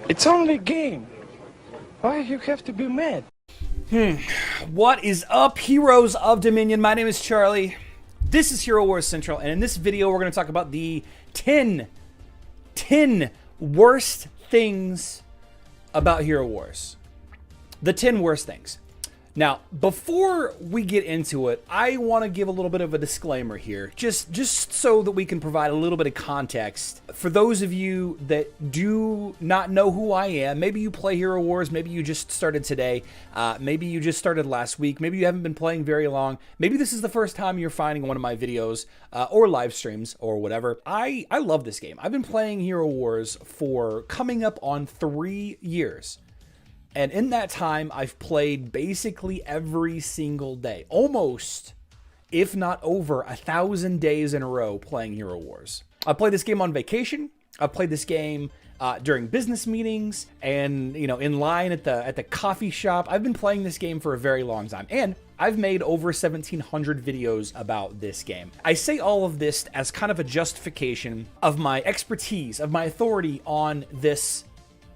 It's only a game. Why you have to be mad? What is up, heroes of Dominion? My name is Charlie. This is Hero Wars Central, and in this video we're going to talk about the 10 worst things about Hero Wars. The 10 worst things. Now, before we get into it, I want to give a little bit of a disclaimer here, just so that we can provide a little bit of context. For those of you that do not know who I am, maybe you play Hero Wars, maybe you just started today, maybe you just started last week, maybe you haven't been playing very long, maybe this is the first time you're finding one of my videos or live streams or whatever. I love this game. I've been playing Hero Wars for coming up on 3 years. And in that time, I've played basically every single day, almost, if not over 1,000 days in a row playing Hero Wars. I played this game on vacation. I played this game during business meetings and, you know, in line at the coffee shop. I've been playing this game for a very long time, and I've made over 1,700 videos about this game. I say all of this as kind of a justification of my expertise, of my authority on this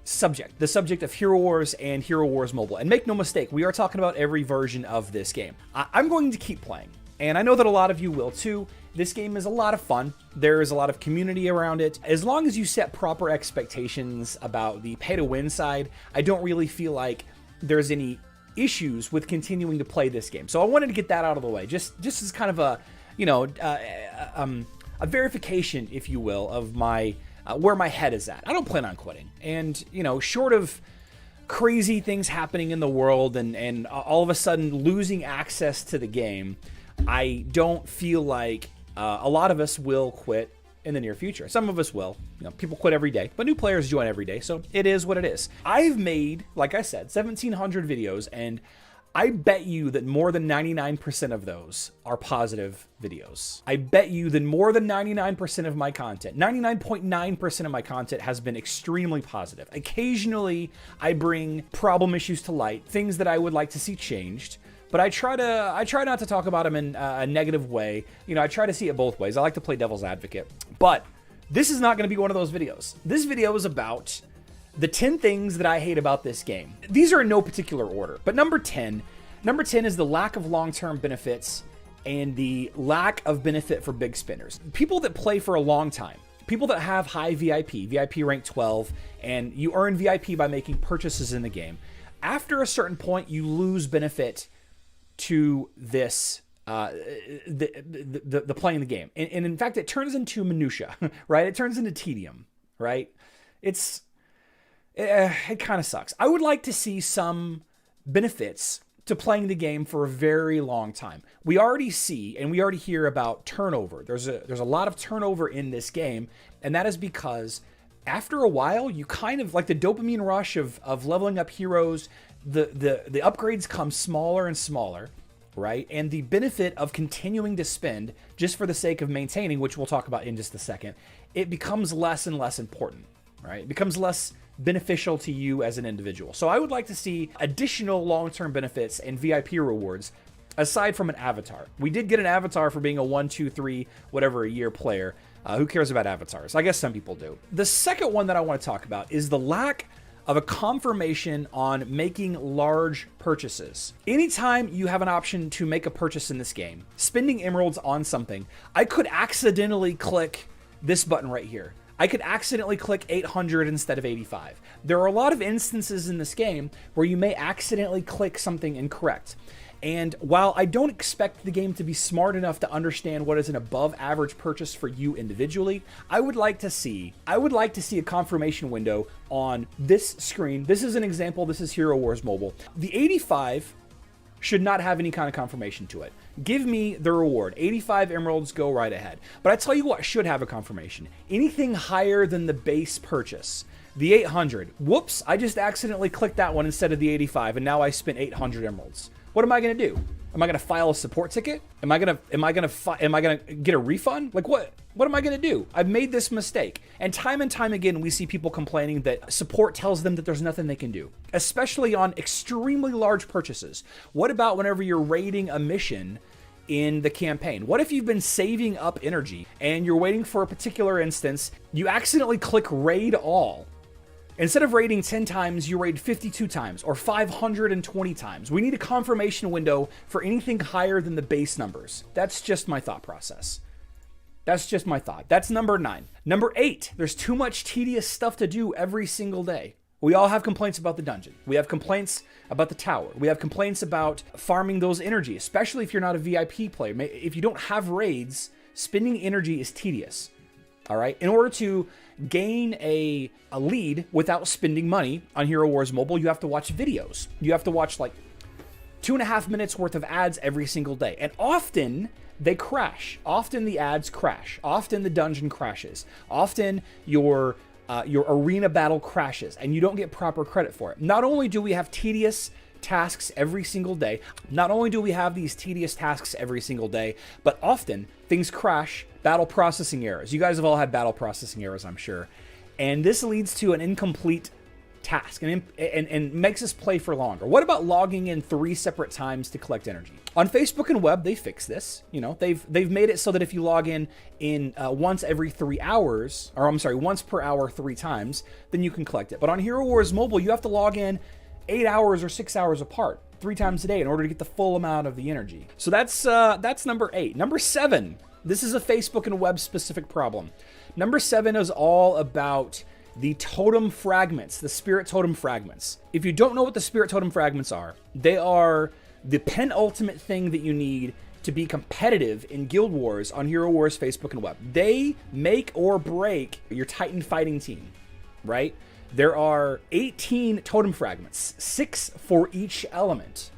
subject, the subject of Hero Wars and Hero Wars Mobile. And make no mistake, we are talking about every version of this game. I'm going to keep playing, and I know that a lot of you will too. This game is a lot of fun. There is a lot of community around it. As long as you set proper expectations about the pay-to-win side, I don't really feel like there's any issues with continuing to play this game. So I wanted to get that out of the way, just as kind of a, you know, a verification, if you will, of my where my head is at. I don't plan on quitting. And, you know, short of crazy things happening in the world and all of a sudden losing access to the game, I don't feel like a lot of us will quit in the near future. Some of us will. You know, people quit every day, but new players join every day, so it is what it is. I've made, like I said, 1,700 videos, and I bet you that more than 99% of those are positive videos. I bet you that more than 99% of my content, 99.9% of my content has been extremely positive. Occasionally, I bring problem issues to light, things that I would like to see changed, but I try not to talk about them in a negative way. You know, I try to see it both ways. I like to play devil's advocate. But this is not going to be one of those videos. This video is about the 10 things that I hate about this game. These are in no particular order, but number 10 is the lack of long-term benefits and the lack of benefit for big spenders. People that play for a long time, people that have high VIP rank 12, and you earn VIP by making purchases in the game. After a certain point, you lose benefit to this, the playing the game. And in fact, it turns into minutia, right? It turns into tedium, right? It kind of sucks. I would like to see some benefits to playing the game for a very long time. We already see and we already hear about turnover. There's a lot of turnover in this game, and that is because after a while, you kind of like the dopamine rush of leveling up heroes. The upgrades come smaller and smaller, right? And the benefit of continuing to spend just for the sake of maintaining, which we'll talk about in just a second, it becomes less and less important, right? It becomes less beneficial to you as an individual. So I would like to see additional long-term benefits and VIP rewards aside from an avatar. We did get an avatar for being a 1, 2, 3, whatever a year player. Who cares about avatars? I guess some people do. The second one that I want to talk about is the lack of a confirmation on making large purchases. Anytime you have an option to make a purchase in this game, spending emeralds on something, I could accidentally click this button right here. I could accidentally click 800 instead of 85. There are a lot of instances in this game where you may accidentally click something incorrect. And while I don't expect the game to be smart enough to understand what is an above average purchase for you individually, I would like to see a confirmation window on this screen. This is an example. This is Hero Wars Mobile. The 85 should not have any kind of confirmation to it. Give me the reward. 85 emeralds, go right ahead. But I tell you what should have a confirmation. Anything higher than the base purchase. The 800. Whoops, I just accidentally clicked that one instead of the 85, and now I spent 800 emeralds. What am I going to do? Am I going to file a support ticket? Am I going to get a refund? Like what am I going to do? I've made this mistake. And time again, we see people complaining that support tells them that there's nothing they can do, especially on extremely large purchases. What about whenever you're raiding a mission in the campaign? What if you've been saving up energy and you're waiting for a particular instance, you accidentally click raid all, Instead of raiding 10 times, you raid 52 times or 520 times. We need a confirmation window for anything higher than the base numbers. That's just my thought process. That's just my thought. That's number 9. Number 8, there's too much tedious stuff to do every single day. We all have complaints about the dungeon. We have complaints about the tower. We have complaints about farming those energy, especially if you're not a VIP player. If you don't have raids, spending energy is tedious. All right. In order to gain a lead without spending money on Hero Wars Mobile, you have to watch videos. You have to watch like 2.5 minutes worth of ads every single day. And often they crash. Often the ads crash. Often the dungeon crashes. Often your arena battle crashes and you don't get proper credit for it. Not only do we have tedious tasks every single day, but often things crash, battle processing errors. You guys have all had battle processing errors, I'm sure. And this leads to an incomplete task and makes us play for longer. What about logging in 3 separate times to collect energy? On Facebook and web, they fix this. You know, they've made it so that if you log in once every 3 hours, or I'm sorry, once per hour 3 times, then you can collect it. But on Hero Wars Mobile, you have to log in 8 hours or 6 hours apart, 3 times a day in order to get the full amount of the energy. So that's number 8. Number 7, this is a Facebook and web specific problem. Number 7 is all about the totem fragments, the spirit totem fragments. If you don't know what the spirit totem fragments are, they are the penultimate thing that you need to be competitive in Guild Wars on Hero Wars Facebook and web. They make or break your Titan fighting team, right? There are 18 totem fragments, 6 for each element.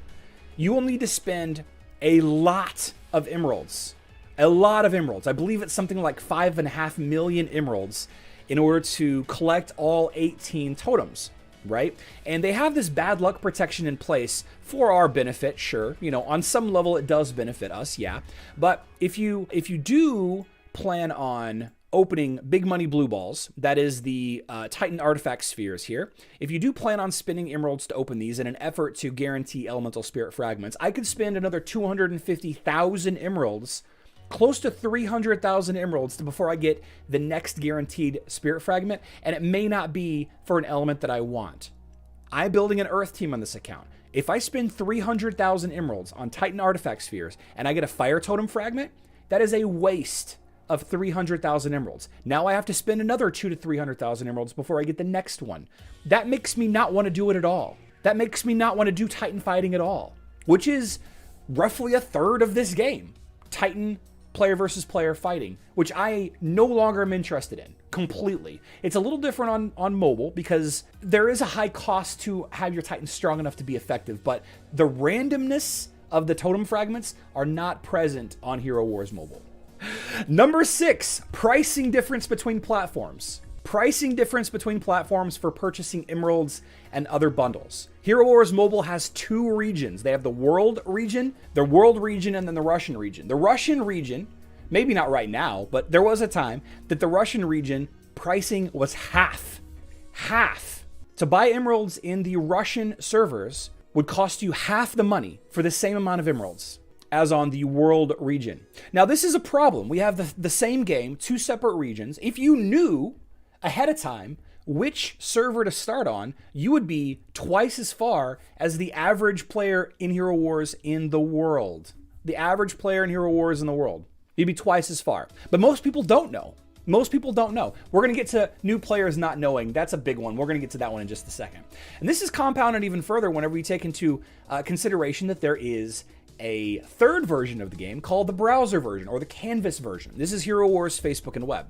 You will need to spend a lot of emeralds. A lot of emeralds. I believe it's something like 5.5 million emeralds in order to collect all 18 totems, right? And they have this bad luck protection in place for our benefit, sure. You know, on some level it does benefit us, yeah. But if you do plan on opening big money blue balls, that is the Titan artifact spheres here. If you do plan on spending emeralds to open these in an effort to guarantee elemental spirit fragments, I could spend another 250,000 emeralds, close to 300,000 emeralds before I get the next guaranteed spirit fragment, and it may not be for an element that I want. I'm building an Earth team on this account. If I spend 300,000 emeralds on Titan artifact spheres and I get a fire totem fragment, that is a waste of 300,000 emeralds. Now I have to spend another 200,000 to 300,000 emeralds before I get the next one. That makes me not want to do it at all. That makes me not want to do Titan fighting at all, which is roughly a third of this game. Titan player versus player fighting, which I no longer am interested in completely. It's a little different on mobile because there is a high cost to have your Titan strong enough to be effective, but the randomness of the totem fragments are not present on Hero Wars Mobile. Number 6, pricing difference between platforms. Pricing difference between platforms for purchasing emeralds and other bundles. Hero Wars Mobile has 2 regions. They have the world region, and then the Russian region. The Russian region, maybe not right now, but there was a time that the Russian region pricing was half. Half. To buy emeralds in the Russian servers would cost you half the money for the same amount of emeralds as on the world region. Now, this is a problem. We have the same game, 2 separate regions. If you knew ahead of time which server to start on, you would be twice as far as the average player in Hero Wars in the world. The average player in Hero Wars in the world. You'd be twice as far. But most people don't know. Most people don't know. We're going to get to new players not knowing. That's a big one. We're going to get to that one in just a second. And this is compounded even further whenever you take into consideration that there is a third version of the game called the browser version or the canvas version. This is Hero Wars Facebook and web.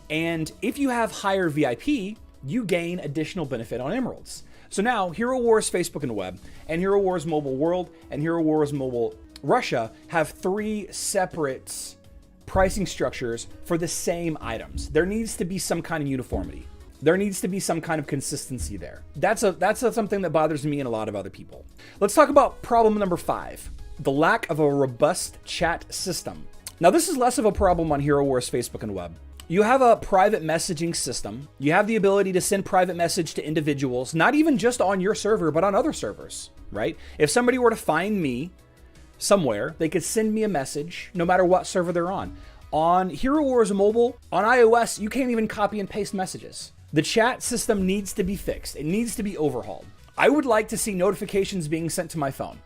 And if you have higher VIP, you gain additional benefit on emeralds. So now Hero Wars Facebook and web and Hero Wars Mobile World and Hero Wars Mobile Russia have 3 separate pricing structures for the same items. There needs to be some kind of uniformity. There needs to be some kind of consistency there. That's something that bothers me and a lot of other people. Let's talk about problem number 5, the lack of a robust chat system. Now, this is less of a problem on Hero Wars Facebook and web. You have a private messaging system. You have the ability to send private message to individuals, not even just on your server, but on other servers, right? If somebody were to find me somewhere, they could send me a message no matter what server they're on. On Hero Wars Mobile, on iOS, you can't even copy and paste messages. The chat system needs to be fixed. It needs to be overhauled. I would like to see notifications being sent to my phone.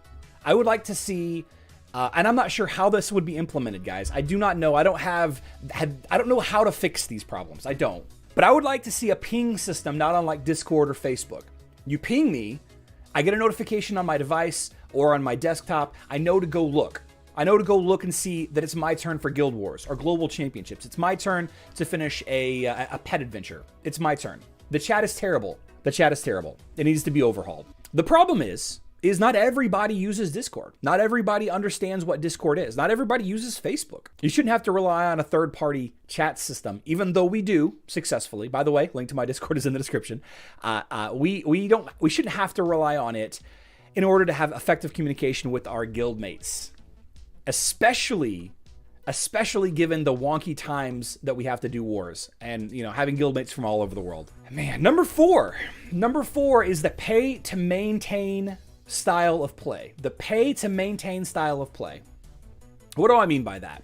I would like to see, and I'm not sure how this would be implemented, guys. I do not know. I don't know how to fix these problems. I don't. But I would like to see a ping system, not unlike Discord or Facebook. You ping me, I get a notification on my device or on my desktop. I know to go look. I know to go look and see that it's my turn for Guild Wars or Global Championships. It's my turn to finish a pet adventure. It's my turn. The chat is terrible. The chat is terrible. It needs to be overhauled. The problem is not everybody uses Discord. Not everybody understands what Discord is. Not everybody uses Facebook. You shouldn't have to rely on a third-party chat system, even though we do successfully. By the way, link to my Discord is in the description. We shouldn't have to rely on it in order to have effective communication with our guild mates, especially given the wonky times that we have to do wars and, having guildmates from all over the world. Man, number four is the pay to maintain style of play. The pay to maintain style of play. What do I mean by that?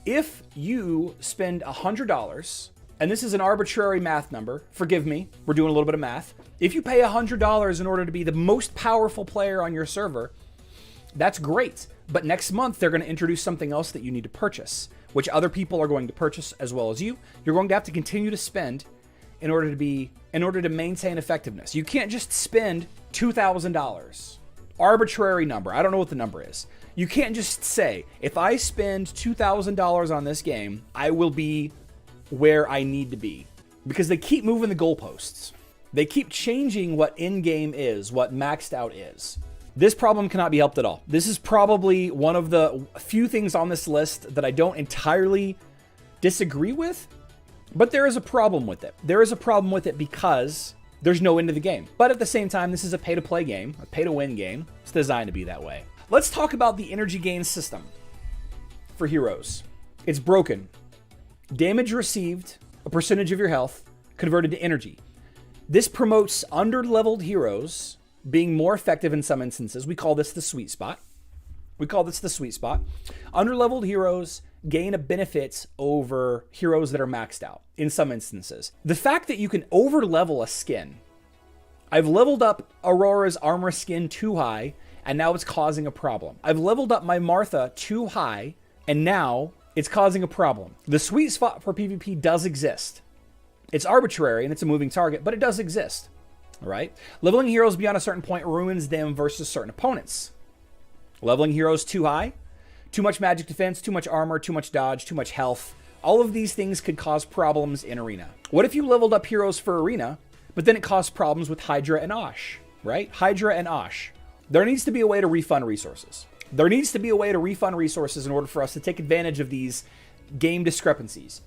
If you spend $100, and this is an arbitrary math number, forgive me, we're doing a little bit of math. If you pay $100 in order to be the most powerful player on your server, that's great. But next month, they're going to introduce something else that you need to purchase, which other people are going to purchase as well as you. You're going to have to continue to spend in order to maintain effectiveness. You can't just spend $2,000. Arbitrary number. I don't know what the number is. You can't just say, if I spend $2,000 on this game, I will be where I need to be. Because they keep moving the goalposts. They keep changing what in-game is, what maxed out is. This problem cannot be helped at all. This is probably one of the few things on this list that I don't entirely disagree with, but there is a problem with it. There is a problem with it because there's no end to the game. But at the same time, this is a pay-to-play game, a pay-to-win game. It's designed to be that way. Let's talk about the energy gain system for heroes. It's broken. Damage received, a percentage of your health, converted to energy. This promotes under-leveled heroes being more effective in some instances. We call this the sweet spot. Under-leveled heroes gain a benefit over heroes that are maxed out in some instances. The fact that you can over-level a skin. I've leveled up Aurora's armor skin too high, and now it's causing a problem. I've leveled up my Martha too high, and now it's causing a problem. The sweet spot for PvP does exist. It's arbitrary, and it's a moving target, but it does exist. All right. Leveling heroes beyond a certain point ruins them versus certain opponents. Leveling heroes too high, too much magic defense, too much armor, too much dodge, too much health. All of these things could cause problems in Arena. What if you leveled up heroes for Arena, but then it caused problems with Hydra and Osh, right? Hydra and Osh. There needs to be a way to refund resources. There needs to be a way to refund resources in order for us to take advantage of these game discrepancies,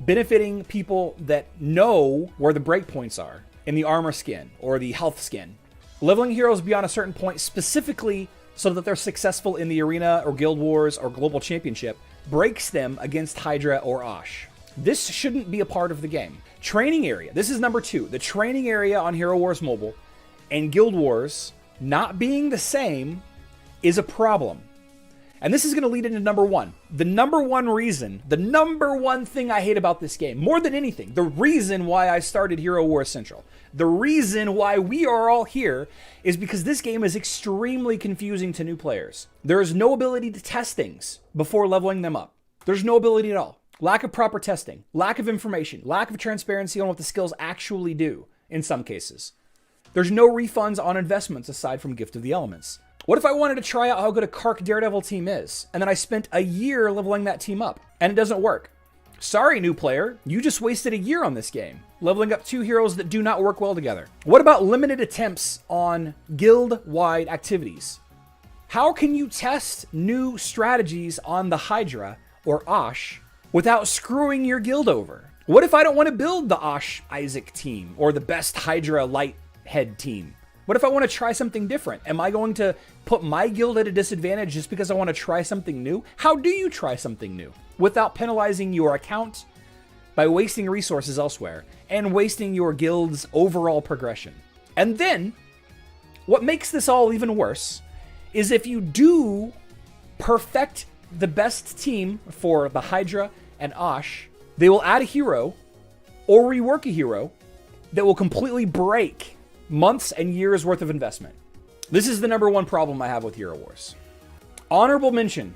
benefiting people that know where the breakpoints are in the armor skin or the health skin. Leveling heroes beyond a certain point specifically so that they're successful in the Arena or Guild Wars or Global Championship breaks them against Hydra or Osh. This shouldn't be a part of the game. Training area. This is number 2. The training area on Hero Wars Mobile and Guild Wars not being the same is a problem. And this is going to lead into number 1. The number one thing I hate about this game, more than anything, the reason why I started Hero Wars Central, the reason why we are all here is because this game is extremely confusing to new players. There is no ability to test things before leveling them up. There's no ability at all. Lack of proper testing, lack of information, lack of transparency on what the skills actually do in some cases. There's no refunds on investments aside from Gift of the Elements. What if I wanted to try out how good a Kark Daredevil team is, and then I spent a year leveling that team up, and it doesn't work? Sorry, new player, you just wasted a year on this game, leveling up 2 heroes that do not work well together. What about limited attempts on guild-wide activities? How can you test new strategies on the Hydra or Osh without screwing your guild over? What if I don't want to build the Osh Isaac team or the best Hydra Lighthead team? What if I want to try something different? Am I going to put my guild at a disadvantage just because I want to try something new? How do you try something new without penalizing your account by wasting resources elsewhere and wasting your guild's overall progression? And then, what makes this all even worse is if you do perfect the best team for the Hydra and Osh, they will add a hero or rework a hero that will completely break months and years worth of investment. This is the number one problem I have with Hero Wars. Honorable mention.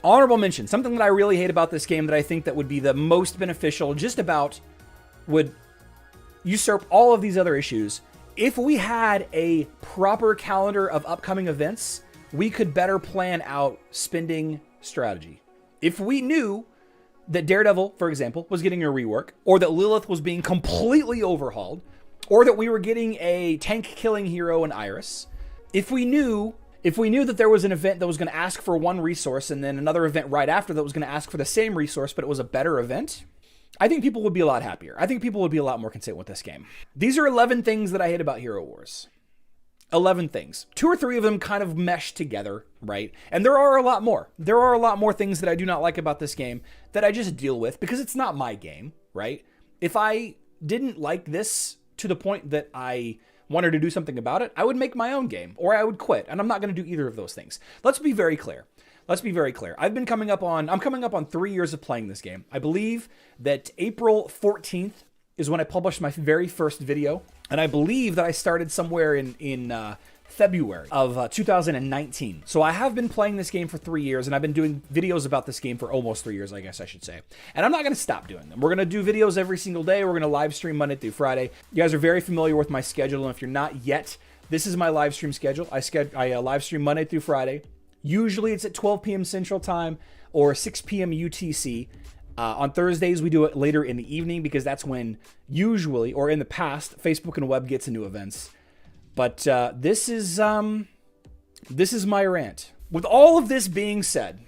Something that I really hate about this game that I think that would be the most beneficial, just about would usurp all of these other issues. If we had a proper calendar of upcoming events, we could better plan out spending strategy. If we knew that Daredevil, for example, was getting a rework, or that Lilith was being completely overhauled, or that we were getting a tank-killing hero in Iris, if we knew that there was an event that was going to ask for one resource and then another event right after that was going to ask for the same resource, but it was a better event, I think people would be a lot happier. I think people would be a lot more content with this game. These are 11 things that I hate about Hero Wars. 11 things. 2 or 3 of them kind of mesh together, right? And there are a lot more. There are a lot more things that I do not like about this game that I just deal with because it's not my game, right? If I didn't like this to the point that I wanted to do something about it, I would make my own game or I would quit. And I'm not going to do either of those things. Let's be very clear. I'm coming up on 3 years of playing this game. I believe that April 14th is when I published my very first video. And I believe that I started somewhere in February of 2019. So I have been playing this game for 3 years, and I've been doing videos about this game for almost 3 years, I guess I should say. And I'm not going to stop doing them. We're going to do videos every single day. We're going to live stream Monday through Friday. You guys are very familiar with my schedule, and if you're not yet, this is my live stream schedule. I live stream Monday through Friday. Usually it's at 12 p.m. Central Time or 6 p.m. UTC. On Thursdays, we do it later in the evening because that's when usually, or in the past, Facebook and web gets into events. But this is my rant. With all of this being said,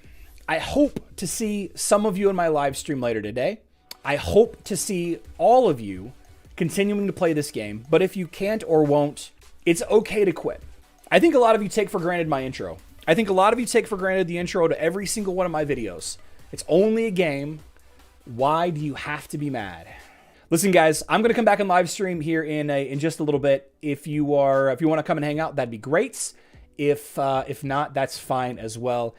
I hope to see some of you in my live stream later today. I hope to see all of you continuing to play this game. But if you can't or won't, it's okay to quit. I think a lot of you take for granted my intro. I think a lot of you take for granted the intro to every single one of my videos. It's only a game. Why do you have to be mad? Listen, guys, I'm going to come back and live stream here in just a little bit. If you want to come and hang out, that'd be great. If not, that's fine as well.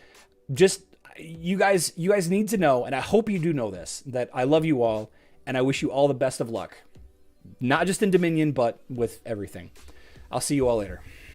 Just you guys need to know, and I hope you do know this, that I love you all and I wish you all the best of luck. Not just in Dominion, but with everything. I'll see you all later.